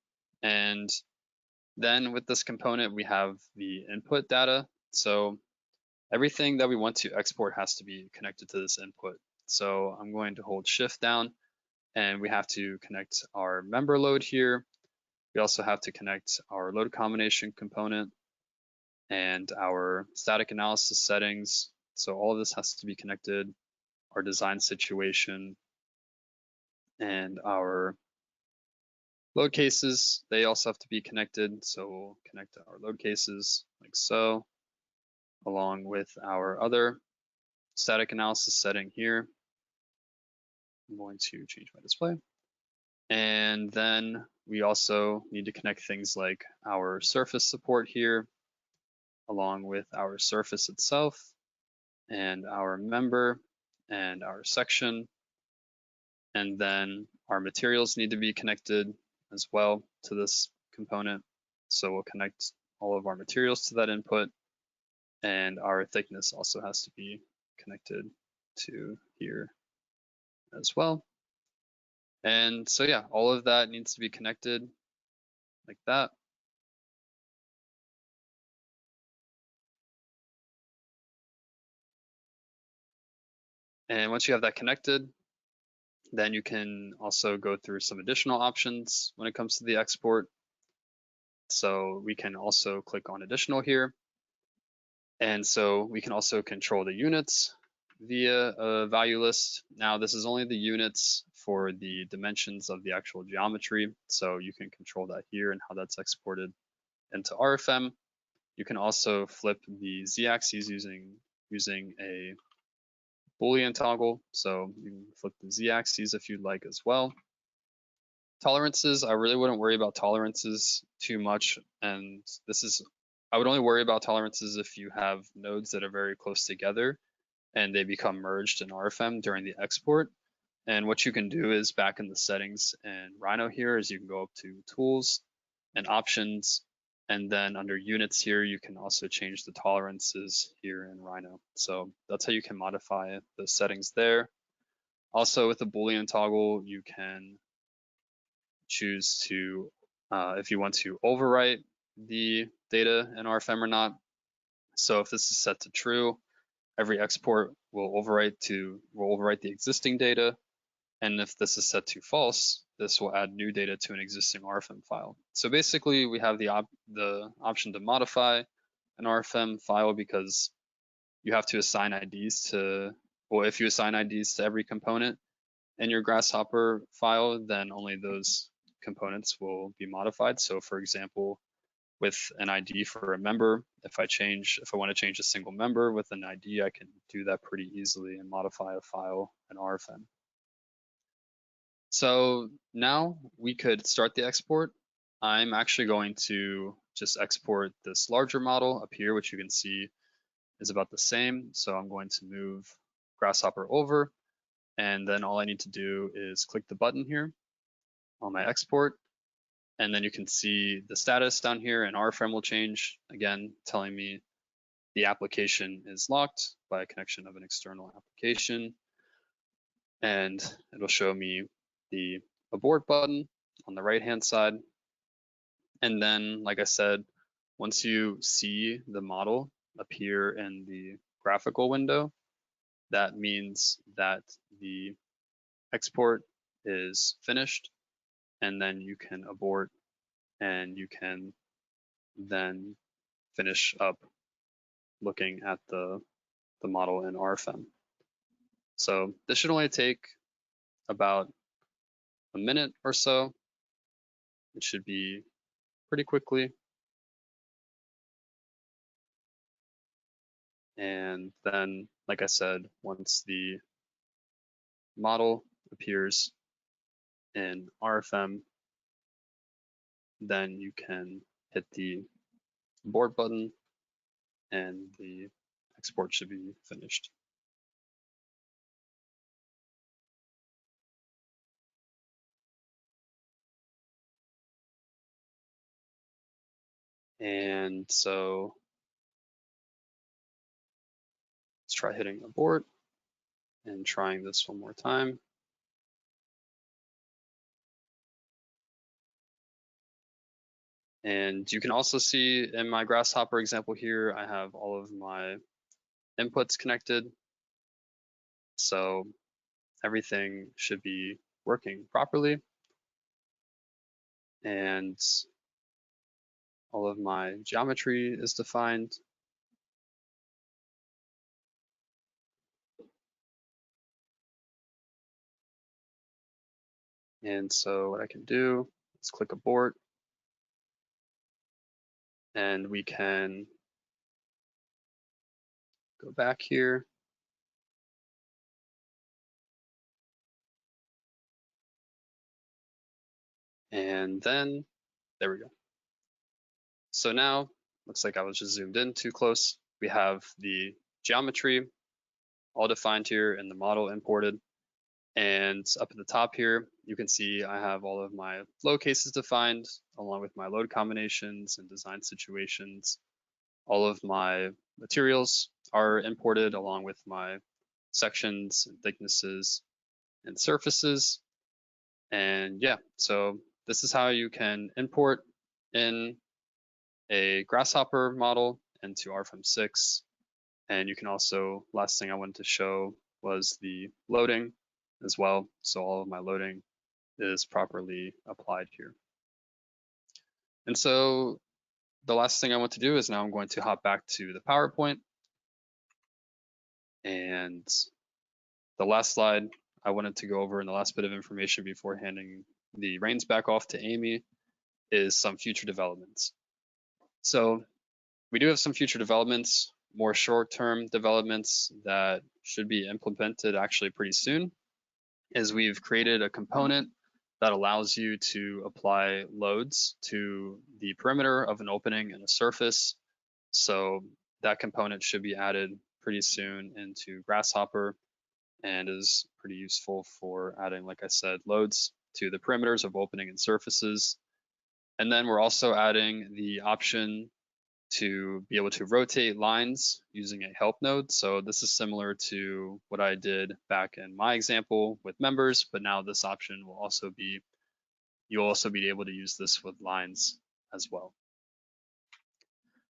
And then with this component, we have the input data. So everything that we want to export has to be connected to this input. So I'm going to hold Shift down, and we have to connect our member load here. We also have to connect our load combination component and our static analysis settings. So all of this has to be connected, our design situation, and our load cases, they also have to be connected. So we'll connect our load cases like so, along with our other static analysis setting here. I'm going to change my display. And then we also need to connect things like our surface support here, along with our surface itself, and our member, and our section. And then our materials need to be connected as well to this component. So we'll connect all of our materials to that input, and our thickness also has to be connected to here as well. And so yeah, all of that needs to be connected like that. And once you have that connected, then you can also go through some additional options when it comes to the export. So we can also click on additional here. And so we can also control the units via a value list. Now this is only the units for the dimensions of the actual geometry. So you can control that here and how that's exported into RFEM. You can also flip the z-axis using a Boolean toggle. So you can flip the z-axis if you'd like as well. Tolerances, I really wouldn't worry about tolerances too much. And I would only worry about tolerances if you have nodes that are very close together and they become merged in RFEM during the export. And what you can do is back in the settings in Rhino here is you can go up to tools and options. And then under units here, you can also change the tolerances here in Rhino. So that's how you can modify the settings there. Also with the Boolean toggle, you can choose to, if you want to overwrite the data in RFEM or not. So if this is set to true, every export will overwrite the existing data. And if this is set to false, this will add new data to an existing RFEM file. So basically we have the option to modify an RFEM file because you have to assign IDs if you assign IDs to every component in your Grasshopper file, then only those components will be modified. So for example, with an ID for a member, if I want to change a single member with an ID, I can do that pretty easily and modify a file in RFEM. So now we could start the export. I'm actually going to just export this larger model up here, which you can see is about the same. So I'm going to move Grasshopper over, and then all I need to do is click the button here on my export. And then you can see the status down here, and RFEM will change, again, telling me the application is locked by a connection of an external application. And it'll show me the abort button on the right-hand side. And then, like I said, once you see the model appear in the graphical window, that means that the export is finished, and then you can abort and you can then finish up looking at the model in RFEM. So this should only take about a minute or so. It should be pretty quickly. And then, like I said, once the model appears in RFEM, then you can hit the import button and the export should be finished. And so let's try hitting abort and trying this one more time. And you can also see in my Grasshopper example here, I have all of my inputs connected. So everything should be working properly. And all of my geometry is defined. And so what I can do is click abort. And we can go back here. And then, there we go. So now, looks like I was just zoomed in too close. We have the geometry all defined here and the model imported. And up at the top here, you can see I have all of my flow cases defined along with my load combinations and design situations. All of my materials are imported along with my sections and thicknesses and surfaces. And yeah, so this is how you can import in a Grasshopper model into RFEM 6. And you can also, last thing I wanted to show was the loading as well. So all of my loading is properly applied here. And so the last thing I want to do is now I'm going to hop back to the PowerPoint. And the last slide I wanted to go over, and the last bit of information before handing the reins back off to Amy, is some future developments. So we do have some future developments, more short-term developments that should be implemented actually pretty soon, is we've created a component that allows you to apply loads to the perimeter of an opening in a surface. So that component should be added pretty soon into Grasshopper and is pretty useful for adding, like I said, loads to the perimeters of opening and surfaces. And then we're also adding the option to be able to rotate lines using a help node. So this is similar to what I did back in my example with members, but now this option will also be, you'll also be able to use this with lines as well.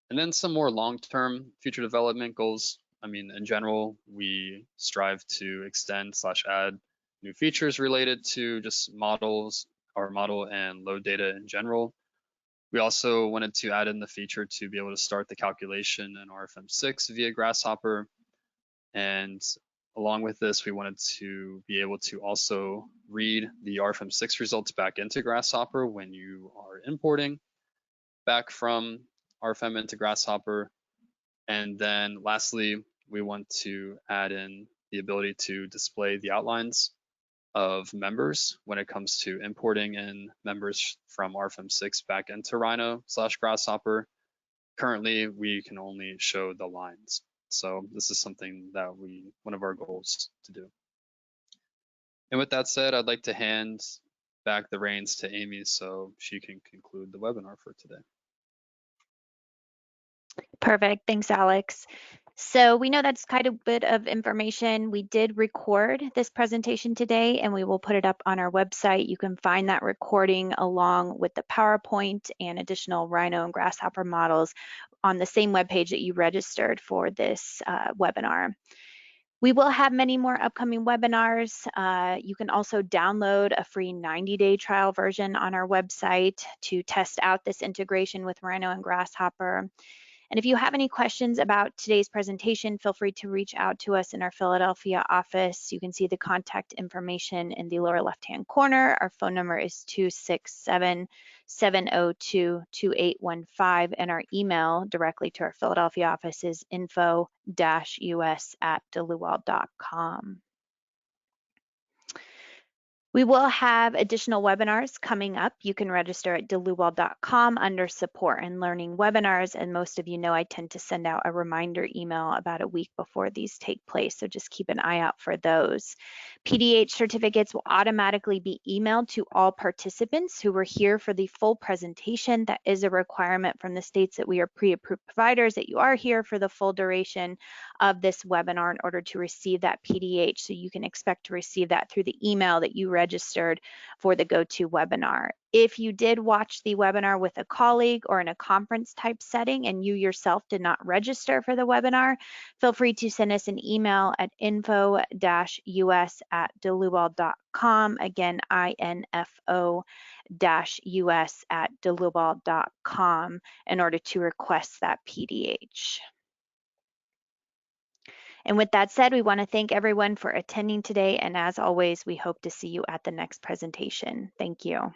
And then some more long-term future development goals. I mean, in general, we strive to extend / add new features related to just models, our model and load data in general. We also wanted to add in the feature to be able to start the calculation in RFEM 6 via Grasshopper. And along with this, we wanted to be able to also read the RFEM 6 results back into Grasshopper when you are importing back from RFEM into Grasshopper. And then lastly, we want to add in the ability to display the outlines of members when it comes to importing in members from RFEM 6 back into Rhino / Grasshopper. Currently, we can only show the lines. So this is something that one of our goals to do. And with that said, I'd like to hand back the reins to Amy so she can conclude the webinar for today. Perfect. Thanks, Alex. So we know that's quite a bit of information. We did record this presentation today and we will put it up on our website. You can find that recording along with the PowerPoint and additional Rhino and Grasshopper models on the same webpage that you registered for this webinar. We will have many more upcoming webinars. You can also download a free 90-day trial version on our website to test out this integration with Rhino and Grasshopper. And if you have any questions about today's presentation, feel free to reach out to us in our Philadelphia office. You can see the contact information in the lower left-hand corner. Our phone number is 267-702-2815, and our email directly to our Philadelphia office is info-us@deluwald.com. We will have additional webinars coming up. You can register at deluwald.com under support and learning webinars. And most of you know I tend to send out a reminder email about a week before these take place. So just keep an eye out for those. PDH certificates will automatically be emailed to all participants who were here for the full presentation. That is a requirement from the states that we are pre-approved providers, that you are here for the full duration of this webinar in order to receive that PDH. So you can expect to receive that through the email that you registered for the GoToWebinar. If you did watch the webinar with a colleague or in a conference type setting and you yourself did not register for the webinar, feel free to send us an email at info-us@deluwald.com. Again, info-us@deluwald.com in order to request that PDH. And with that said, we want to thank everyone for attending today. And as always, we hope to see you at the next presentation. Thank you.